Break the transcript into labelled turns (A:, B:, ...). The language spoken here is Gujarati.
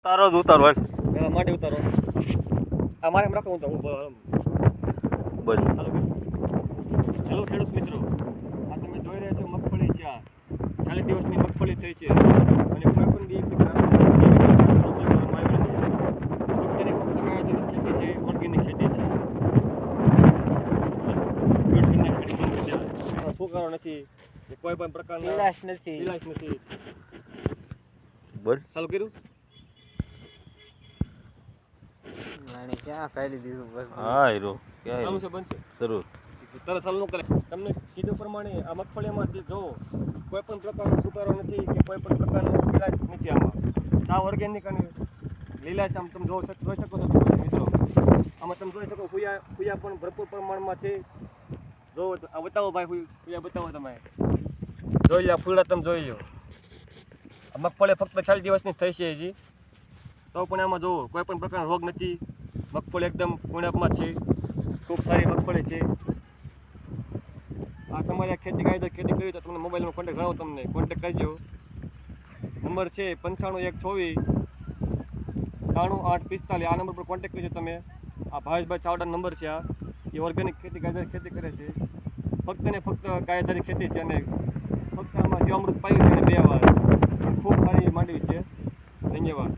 A: તારો જ ઉતારો હાલ.
B: માટે ઉતારો આ મારે એમ રાખો હું તો હું
A: બોલ.
B: હેલો ખેડૂત મિત્રો, આ તમે જોઈ રહ્યા છો મગફળી છે. આ 40 દિવસની મગફળી થઈ છે અને કોઈ પણ બી ફક્ત ખેતી છે, ઓર્ગેનિક ખેતી છે. સુકારો નથી, કોઈ પણ પ્રકારના
C: પીલાશ નથી.
A: બોલ.
B: ચાલુ કર્યું.
C: નાની ક્યાં કાઢી દીધું બસ.
A: હા હીરો ક્યાં
B: ચાલુ
A: હીરો?
B: છે, બનશે
A: શરૂ.
B: તરત ચાલુ ન કરે. તમને કીધું પ્રમાણે આ મગફળીમાં જે જો કોઈ પણ પ્રકારનો સુકારો નથી કે કોઈ પણ પ્રકારનો પીલાશ નથી. આમાં સાવ ઓર્ગેનિક અને લીલાશ આમ તમે જોઈ શકો છો મિત્રો. આમાં તમે જોઈ શકો ફુયા પણ ભરપૂર પ્રમાણમાં છે. જો આ બતાવો ભાઈ, ફુયા બતાવો તમે. જોઈ લો ફૂલડા, તમે જોઈ લો. આ મગફળી ફક્ત 40 દિવસની થઈ છે હજી, તો પણ આમાં જુઓ કોઈ પણ પ્રકારનો રોગ નથી. મગફળી એકદમ ગુણવત્તામાં છે, ખૂબ સારી મગફળી છે. આ તમારે ખેતી કાયદો ખેતી કરી તો તમને મોબાઈલમાં કોન્ટેક્ટ કરાવો, તમને કોન્ટેક્ટ કરજો. નંબર છે 95 124 9845. આ નંબર પર કોન્ટેક્ટ કરજો તમે. આ ભાવેશભાઈ ચાવડાનો નંબર છે. આ એ ઓર્ગેનિક ખેતી કાયદાની ખેતી કરે છે. ફક્ત ને ફક્ત કાયદારી ખેતી છે અને ફક્ત આમાં જીવામૃત પાયું છે અને 2 વાર. ખૂબ સારી માંડવી છે. ધન્યવાદ.